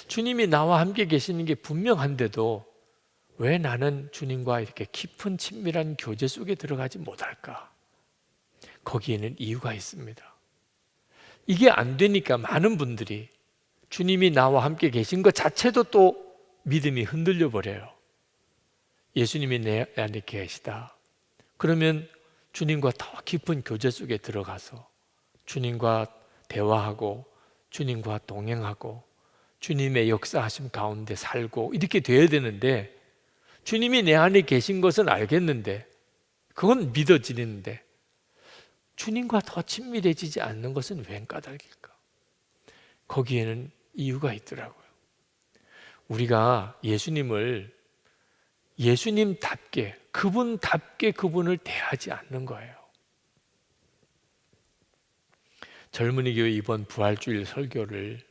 주님이 나와 함께 계시는 게 분명한데도 왜 나는 주님과 이렇게 깊은 친밀한 교제 속에 들어가지 못할까? 거기에는 이유가 있습니다. 이게 안 되니까 많은 분들이 주님이 나와 함께 계신 것 자체도 또 믿음이 흔들려 버려요. 예수님이 내 안에 계시다. 그러면 주님과 더 깊은 교제 속에 들어가서 주님과 대화하고 주님과 동행하고 주님의 역사하심 가운데 살고 이렇게 돼야 되는데, 주님이 내 안에 계신 것은 알겠는데, 그건 믿어지는데 주님과 더 친밀해지지 않는 것은 웬 까닭일까? 거기에는 이유가 있더라고요. 우리가 예수님을 예수님답게, 그분답게 그분을 대하지 않는 거예요. 젊은이 교회 이번 부활주일 설교를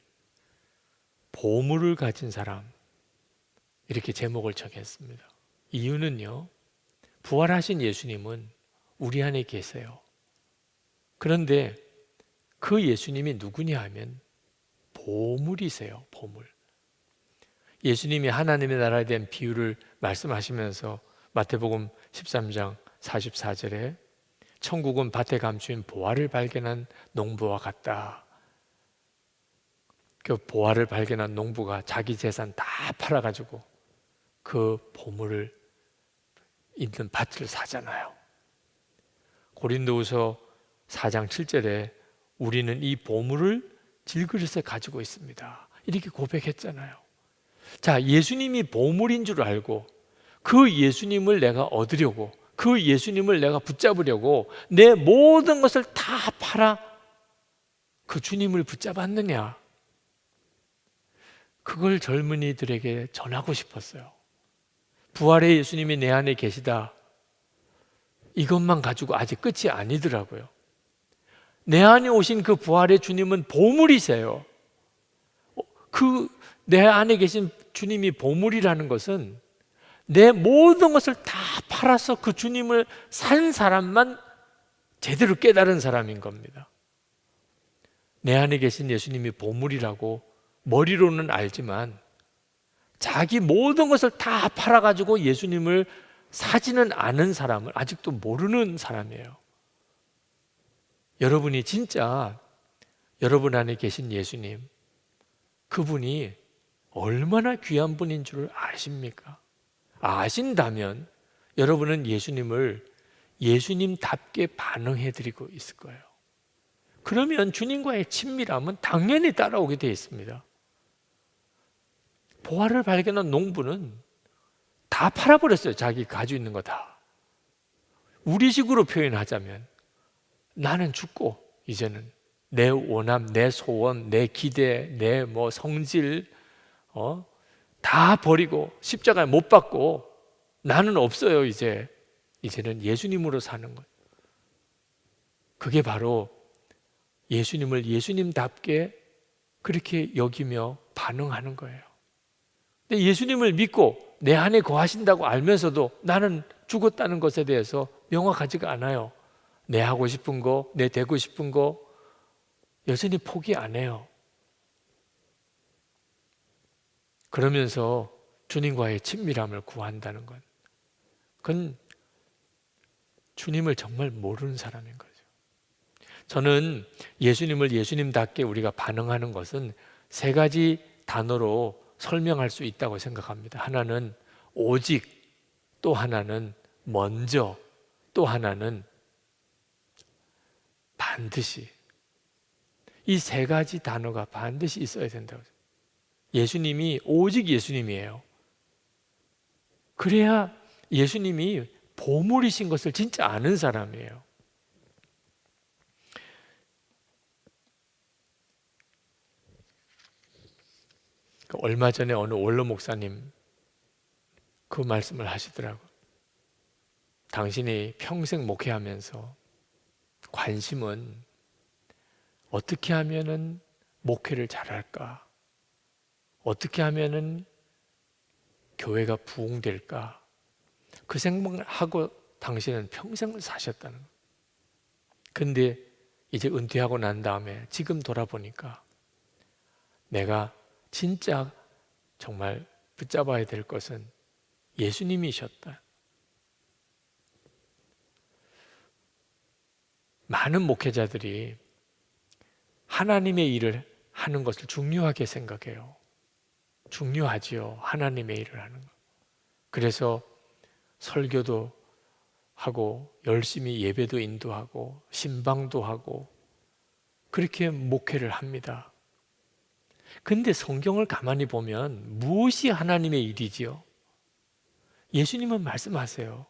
보물을 가진 사람, 이렇게 제목을 정했습니다. 이유는요, 부활하신 예수님은 우리 안에 계세요. 그런데 그 예수님이 누구냐 하면 보물이세요. 보물. 예수님이 하나님의 나라에 대한 비유를 말씀하시면서 마태복음 13장 44절에 천국은 밭에 감추인 보화를 발견한 농부와 같다. 그 보화를 발견한 농부가 자기 재산 다 팔아가지고 그 보물을 있는 밭을 사잖아요. 고린도후서 4장 7절에 우리는 이 보물을 질그릇에 가지고 있습니다, 이렇게 고백했잖아요. 자, 예수님이 보물인 줄 알고 그 예수님을 내가 얻으려고, 그 예수님을 내가 붙잡으려고 내 모든 것을 다 팔아 그 주님을 붙잡았느냐? 그걸 젊은이들에게 전하고 싶었어요. 부활의 예수님이 내 안에 계시다, 이것만 가지고 아직 끝이 아니더라고요. 내 안에 오신 그 부활의 주님은 보물이세요. 그 내 안에 계신 주님이 보물이라는 것은 내 모든 것을 다 팔아서 그 주님을 산 사람만 제대로 깨달은 사람인 겁니다. 내 안에 계신 예수님이 보물이라고 머리로는 알지만 자기 모든 것을 다 팔아가지고 예수님을 사지는 않은 사람을 아직도 모르는 사람이에요. 여러분이 진짜 여러분 안에 계신 예수님, 그분이 얼마나 귀한 분인 줄 아십니까? 아신다면 여러분은 예수님을 예수님답게 반응해드리고 있을 거예요. 그러면 주님과의 친밀함은 당연히 따라오게 되어 있습니다. 보화를 발견한 농부는 다 팔아버렸어요. 자기 가지고 있는 거 다. 우리식으로 표현하자면 나는 죽고 이제는 내 원함, 내 소원, 내 기대, 내 성질 다 버리고 십자가에 못 박고 나는 없어요. 이제는 예수님으로 사는 거예요. 그게 바로 예수님을 예수님답게 그렇게 여기며 반응하는 거예요. 근데 예수님을 믿고 내 안에 거하신다고 알면서도 나는 죽었다는 것에 대해서 명확하지가 않아요. 내 하고 싶은 거, 내 되고 싶은 거 여전히 포기 안 해요. 그러면서 주님과의 친밀함을 구한다는 건, 그건 주님을 정말 모르는 사람인 거죠. 저는 예수님을 예수님답게 우리가 반응하는 것은 세 가지 단어로 설명할 수 있다고 생각합니다. 하나는 오직, 또 하나는 먼저, 또 하나는 반드시. 이 세 가지 단어가 반드시 있어야 된다고. 예수님이 오직 예수님이에요. 그래야 예수님이 보물이신 것을 진짜 아는 사람이에요. 얼마 전에 어느 원로 목사님 그 말씀을 하시더라고요. 당신이 평생 목회하면서 관심은 어떻게 하면은 목회를 잘할까? 어떻게 하면은 교회가 부흥될까? 그 생각을 하고 당신은 평생을 사셨다는 거예요. 근데 이제 은퇴하고 난 다음에 지금 돌아보니까 내가 진짜 정말 붙잡아야 될 것은 예수님이셨다. 많은 목회자들이 하나님의 일을 하는 것을 중요하게 생각해요. 중요하지요. 하나님의 일을 하는 것. 그래서 설교도 하고 열심히 예배도 인도하고 신방도 하고 그렇게 목회를 합니다. 근데 성경을 가만히 보면 무엇이 하나님의 일이지요? 예수님은 말씀하세요.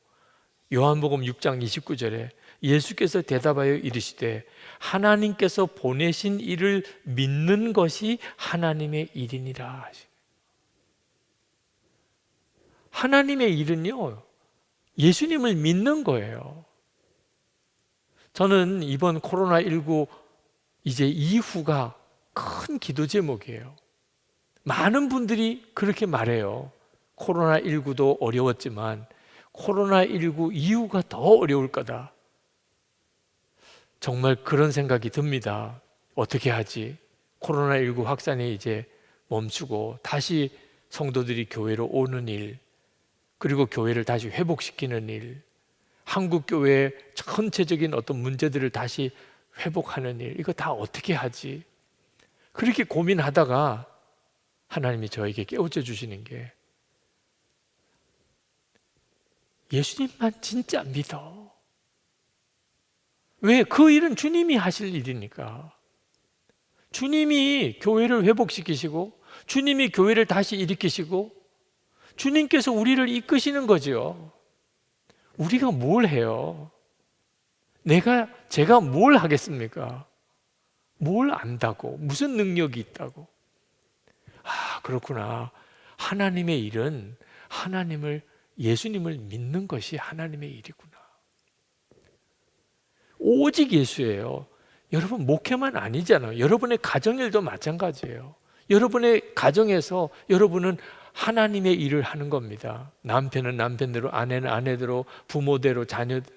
요한복음 6장 29절에 예수께서 대답하여 이르시되 하나님께서 보내신 이를 믿는 것이 하나님의 일이니라. 하나님의 일은요, 예수님을 믿는 거예요. 저는 이번 코로나19 이제 이후가 큰 기도 제목이에요. 많은 분들이 그렇게 말해요. 코로나19도 어려웠지만 코로나19 이후가 더 어려울 거다. 정말 그런 생각이 듭니다. 어떻게 하지? 코로나19 확산이 이제 멈추고 다시 성도들이 교회로 오는 일, 그리고 교회를 다시 회복시키는 일, 한국 교회의 전체적인 어떤 문제들을 다시 회복하는 일, 이거 다 어떻게 하지? 그렇게 고민하다가 하나님이 저에게 깨우쳐 주시는 게 예수님만 진짜 믿어. 왜? 그 일은 주님이 하실 일이니까. 주님이 교회를 회복시키시고 주님이 교회를 다시 일으키시고 주님께서 우리를 이끄시는 거죠. 우리가 뭘 해요? 제가 뭘 하겠습니까? 뭘 안다고? 무슨 능력이 있다고? 아, 그렇구나. 하나님의 일은 예수님을 믿는 것이 하나님의 일이구나. 오직 예수예요. 여러분, 목회만 아니잖아요. 여러분의 가정일도 마찬가지예요. 여러분의 가정에서 여러분은 하나님의 일을 하는 겁니다. 남편은 남편대로, 아내는 아내대로, 부모대로, 자녀대로.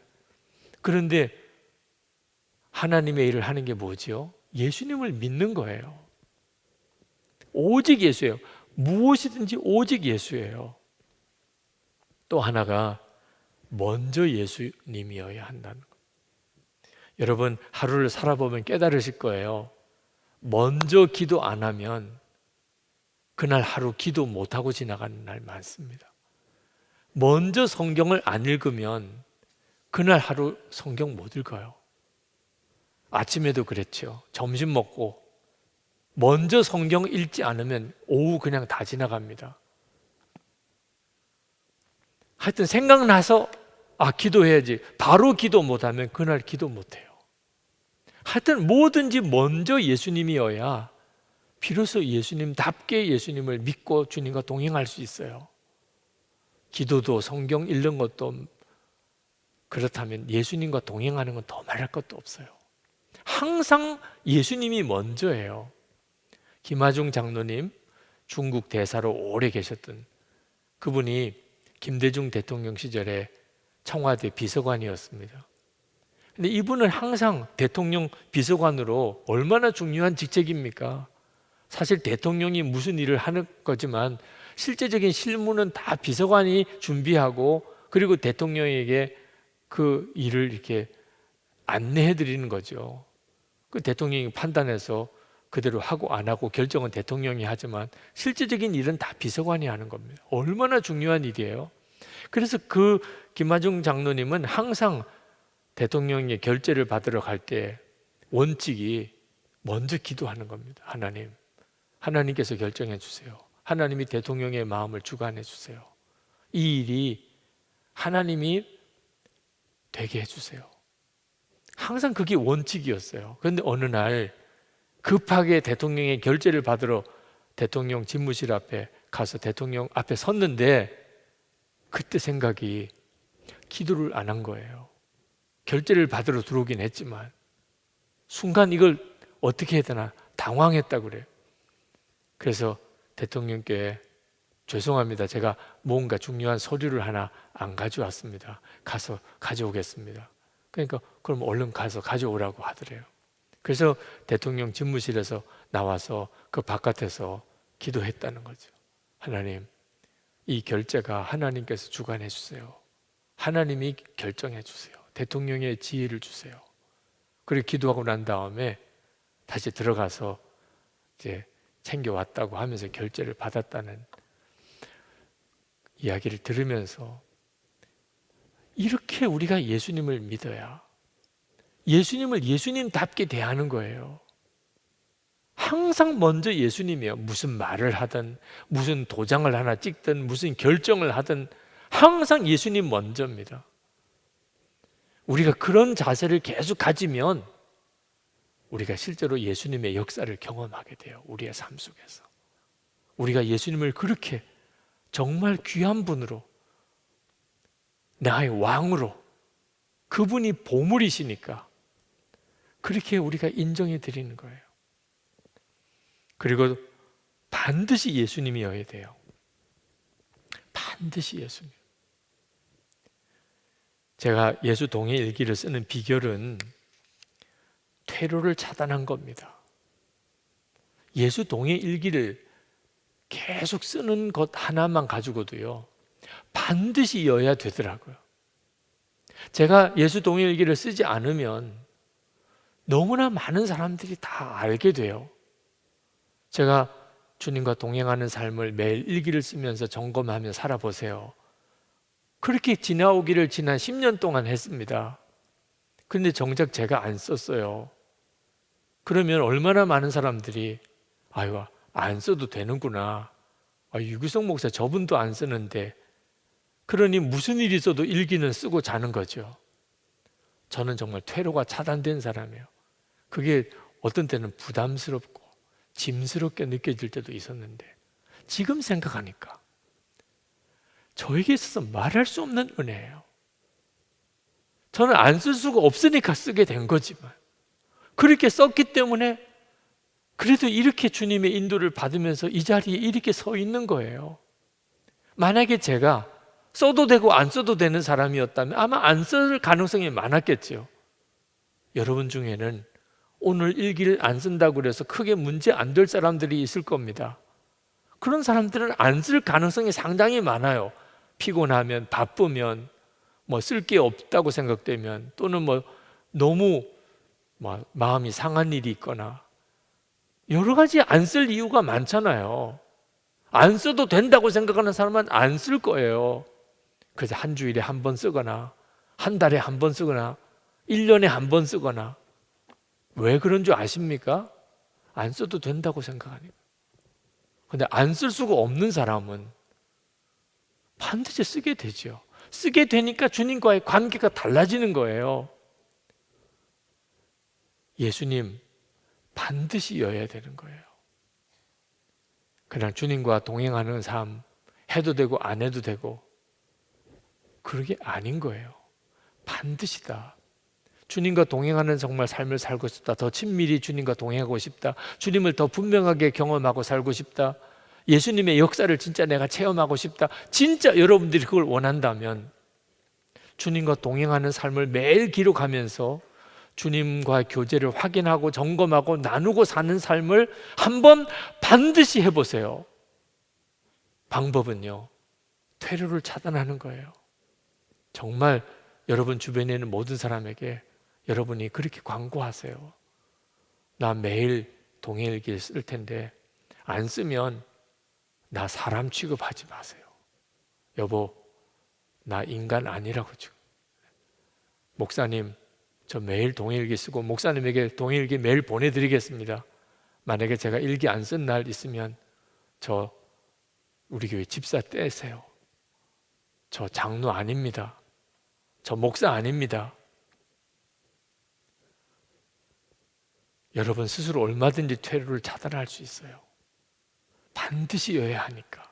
그런데 하나님의 일을 하는 게 뭐죠? 예수님을 믿는 거예요. 오직 예수예요. 무엇이든지 오직 예수예요. 또 하나가 먼저 예수님이어야 한다는 것. 여러분, 하루를 살아보면 깨달으실 거예요. 먼저 기도 안 하면 그날 하루 기도 못하고 지나가는 날 많습니다. 먼저 성경을 안 읽으면 그날 하루 성경 못 읽어요. 아침에도 그랬죠. 점심 먹고 먼저 성경 읽지 않으면 오후 그냥 다 지나갑니다. 하여튼 생각나서 기도해야지. 바로 기도 못하면 그날 기도 못해요. 하여튼 뭐든지 먼저 예수님이어야 비로소 예수님답게 예수님을 믿고 주님과 동행할 수 있어요. 기도도 성경 읽는 것도 그렇다면 예수님과 동행하는 건 더 말할 것도 없어요. 항상 예수님이 먼저예요. 김하중 장로님, 중국 대사로 오래 계셨던 그분이 김대중 대통령 시절에 청와대 비서관이었습니다. 근데 이분은 항상 대통령 비서관으로 얼마나 중요한 직책입니까? 사실 대통령이 무슨 일을 하는 거지만 실제적인 실무는 다 비서관이 준비하고 그리고 대통령에게 그 일을 이렇게 안내해 드리는 거죠. 그 대통령이 판단해서 그대로 하고 안 하고 결정은 대통령이 하지만 실제적인 일은 다 비서관이 하는 겁니다. 얼마나 중요한 일이에요. 그래서 그 김하중 장로님은 항상 대통령의 결재를 받으러 갈 때 원칙이 먼저 기도하는 겁니다. 하나님께서 결정해 주세요. 하나님이 대통령의 마음을 주관해 주세요. 이 일이 하나님이 되게 해주세요. 항상 그게 원칙이었어요. 그런데 어느 날 급하게 대통령의 결재를 받으러 대통령 집무실 앞에 가서 대통령 앞에 섰는데 그때 생각이 기도를 안 한 거예요. 결재를 받으러 들어오긴 했지만 순간 이걸 어떻게 해야 되나 당황했다고 그래요. 그래서 대통령께 죄송합니다. 제가 뭔가 중요한 서류를 하나 안 가져왔습니다. 가서 가져오겠습니다. 그러니까 그럼 얼른 가서 가져오라고 하더래요. 그래서 대통령 집무실에서 나와서 그 바깥에서 기도했다는 거죠. 하나님, 이 결재가 하나님께서 주관해 주세요. 하나님이 결정해 주세요. 대통령의 지혜를 주세요. 그리고 기도하고 난 다음에 다시 들어가서 이제 챙겨왔다고 하면서 결재를 받았다는 이야기를 들으면서 이렇게 우리가 예수님을 믿어야 예수님을 예수님답게 대하는 거예요. 항상 먼저 예수님이에요. 무슨 말을 하든, 무슨 도장을 하나 찍든, 무슨 결정을 하든 항상 예수님 먼저입니다. 우리가 그런 자세를 계속 가지면 우리가 실제로 예수님의 역사를 경험하게 돼요. 우리의 삶 속에서. 우리가 예수님을 그렇게 정말 귀한 분으로, 나의 왕으로, 그분이 보물이시니까 그렇게 우리가 인정해 드리는 거예요. 그리고 반드시 예수님이어야 돼요. 반드시 예수님. 제가 예수 동해 일기를 쓰는 비결은 퇴로를 차단한 겁니다. 예수 동해 일기를 계속 쓰는 것 하나만 가지고도요, 반드시 이어야 되더라고요. 제가 예수 동해 일기를 쓰지 않으면 너무나 많은 사람들이 다 알게 돼요. 제가 주님과 동행하는 삶을 매일 일기를 쓰면서 점검하며 살아보세요. 그렇게 지나오기를 지난 10년 동안 했습니다. 근데 정작 제가 안 썼어요. 그러면 얼마나 많은 사람들이 아유, 안 써도 되는구나. 유기성 목사 저분도 안 쓰는데, 그러니 무슨 일이 있어도 일기는 쓰고 자는 거죠. 저는 정말 퇴로가 차단된 사람이에요. 그게 어떤 때는 부담스럽고 짐스럽게 느껴질 때도 있었는데, 지금 생각하니까 저에게 있어서 말할 수 없는 은혜예요. 저는 안 쓸 수가 없으니까 쓰게 된 거지만, 그렇게 썼기 때문에 그래도 이렇게 주님의 인도를 받으면서 이 자리에 이렇게 서 있는 거예요. 만약에 제가 써도 되고 안 써도 되는 사람이었다면 아마 안 쓸 가능성이 많았겠죠. 여러분 중에는 오늘 일기를 안 쓴다고 그래서 크게 문제 안 될 사람들이 있을 겁니다. 그런 사람들은 안 쓸 가능성이 상당히 많아요. 피곤하면, 바쁘면, 쓸 게 없다고 생각되면, 또는 너무 마음이 상한 일이 있거나, 여러 가지 안 쓸 이유가 많잖아요. 안 써도 된다고 생각하는 사람은 안 쓸 거예요. 그래서 한 주일에 한 번 쓰거나, 한 달에 한 번 쓰거나, 1년에 한 번 쓰거나. 왜 그런 줄 아십니까? 안 써도 된다고 생각하니까. 근데 안 쓸 수가 없는 사람은 반드시 쓰게 되죠. 쓰게 되니까 주님과의 관계가 달라지는 거예요. 예수님 반드시 이어야 되는 거예요. 그냥 주님과 동행하는 삶 해도 되고 안 해도 되고 그게 아닌 거예요. 반드시다. 주님과 동행하는 정말 삶을 살고 싶다. 더 친밀히 주님과 동행하고 싶다. 주님을 더 분명하게 경험하고 살고 싶다. 예수님의 역사를 진짜 내가 체험하고 싶다. 진짜 여러분들이 그걸 원한다면 주님과 동행하는 삶을 매일 기록하면서 주님과 교제를 확인하고 점검하고 나누고 사는 삶을 한번 반드시 해보세요. 방법은요, 퇴로를 차단하는 거예요. 정말 여러분 주변에 있는 모든 사람에게 여러분이 그렇게 광고하세요. 나 매일 동해일기를 쓸 텐데 안 쓰면 나 사람 취급하지 마세요. 여보, 나 인간 아니라고 지금. 목사님, 저 매일 동해일기 쓰고 목사님에게 동해일기 매일 보내드리겠습니다. 만약에 제가 일기 안 쓴 날 있으면 저 우리 교회 집사 떼세요. 저 장로 아닙니다. 저 목사 아닙니다. 여러분 스스로 얼마든지 퇴로를 차단할 수 있어요. 반드시 여야 하니까.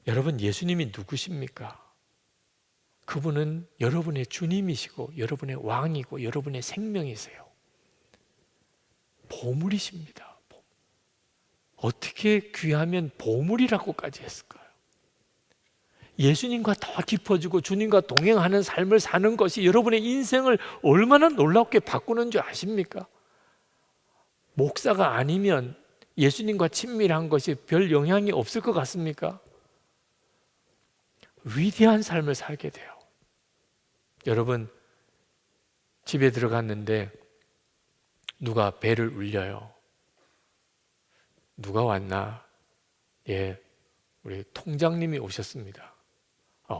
여러분, 예수님이 누구십니까? 그분은 여러분의 주님이시고 여러분의 왕이고 여러분의 생명이세요. 보물이십니다. 어떻게 귀하면 보물이라고까지 했을까요? 예수님과 더 깊어지고 주님과 동행하는 삶을 사는 것이 여러분의 인생을 얼마나 놀랍게 바꾸는 줄 아십니까? 목사가 아니면 예수님과 친밀한 것이 별 영향이 없을 것 같습니까? 위대한 삶을 살게 돼요. 여러분, 집에 들어갔는데 누가 배를 울려요. 누가 왔나? 예, 우리 통장님이 오셨습니다.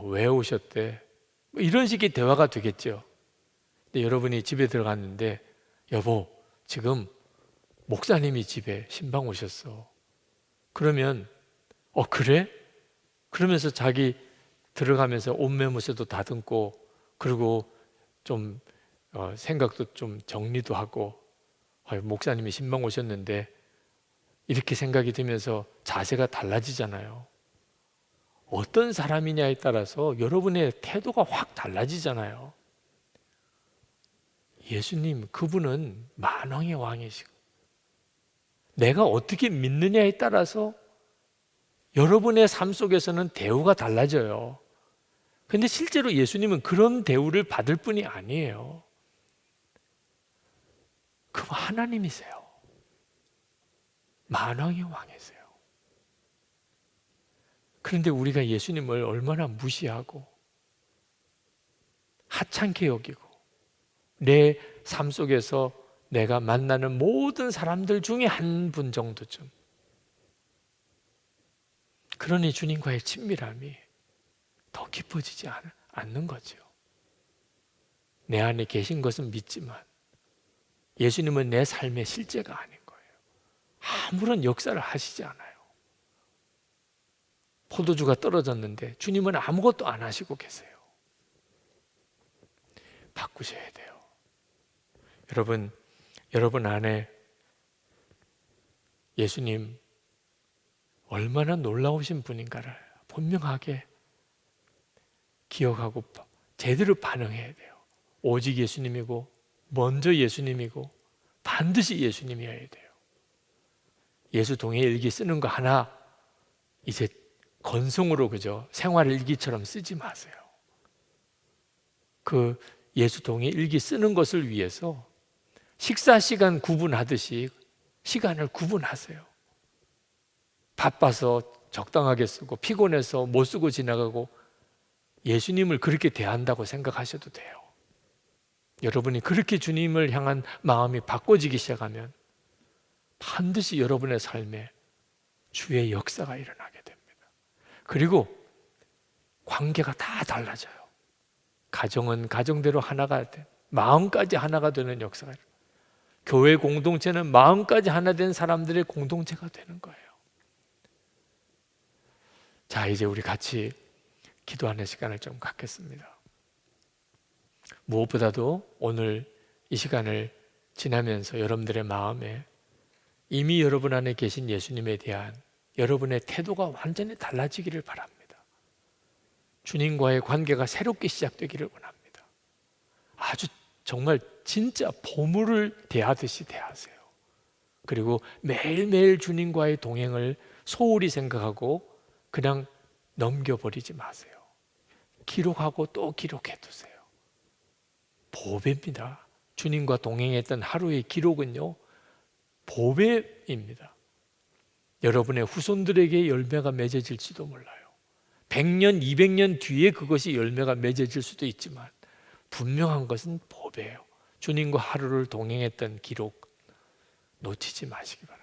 왜 오셨대? 뭐 이런 식의 대화가 되겠죠. 근데 여러분이 집에 들어갔는데 여보, 지금 목사님이 집에 신방 오셨어. 그러면 그래? 그러면서 자기 들어가면서 옷매무새도 다듬고, 그리고 좀 생각도 좀 정리도 하고, 목사님이 신방 오셨는데 이렇게 생각이 들면서 자세가 달라지잖아요. 어떤 사람이냐에 따라서 여러분의 태도가 확 달라지잖아요. 예수님, 그분은 만왕의 왕이시고 내가 어떻게 믿느냐에 따라서 여러분의 삶 속에서는 대우가 달라져요. 근데 실제로 예수님은 그런 대우를 받을 분이 아니에요. 그분 하나님이세요. 만왕의 왕이세요. 그런데 우리가 예수님을 얼마나 무시하고 하찮게 여기고, 내 삶 속에서 내가 만나는 모든 사람들 중에 한 분 정도쯤, 그러니 주님과의 친밀함이 더 깊어지지 않는 거죠. 내 안에 계신 것은 믿지만 예수님은 내 삶의 실제가 아닌 거예요. 아무런 역사를 하시지 않아요. 포도주가 떨어졌는데 주님은 아무것도 안 하시고 계세요. 바꾸셔야 돼요. 여러분 안에 예수님 얼마나 놀라우신 분인가를 분명하게 기억하고 제대로 반응해야 돼요. 오직 예수님이고, 먼저 예수님이고, 반드시 예수님이어야 돼요. 예수 동행 일기 쓰는 거 하나 이제 건성으로 그저 생활 일기처럼 쓰지 마세요. 그 예수 동행 일기 쓰는 것을 위해서 식사 시간 구분하듯이 시간을 구분하세요. 바빠서 적당하게 쓰고 피곤해서 못 쓰고 지나가고, 예수님을 그렇게 대한다고 생각하셔도 돼요. 여러분이 그렇게 주님을 향한 마음이 바꿔지기 시작하면 반드시 여러분의 삶에 주의 역사가 일어나게 됩니다. 그리고 관계가 다 달라져요. 가정은 가정대로 하나가 돼, 마음까지 하나가 되는 역사가 일어나요. 교회 공동체는 마음까지 하나 된 사람들의 공동체가 되는 거예요. 자, 이제 우리 같이 기도하는 시간을 좀 갖겠습니다. 무엇보다도 오늘 이 시간을 지나면서 여러분들의 마음에 이미 여러분 안에 계신 예수님에 대한 여러분의 태도가 완전히 달라지기를 바랍니다. 주님과의 관계가 새롭게 시작되기를 원합니다. 아주 정말 진짜 보물을 대하듯이 대하세요. 그리고 매일매일 주님과의 동행을 소홀히 생각하고 그냥 넘겨버리지 마세요. 기록하고 또 기록해 두세요. 보배입니다. 주님과 동행했던 하루의 기록은요, 보배입니다. 여러분의 후손들에게 열매가 맺어질지도 몰라요. 100년, 200년 뒤에 그것이 열매가 맺어질 수도 있지만 분명한 것은 보배예요. 주님과 하루를 동행했던 기록 놓치지 마시기 바랍니다.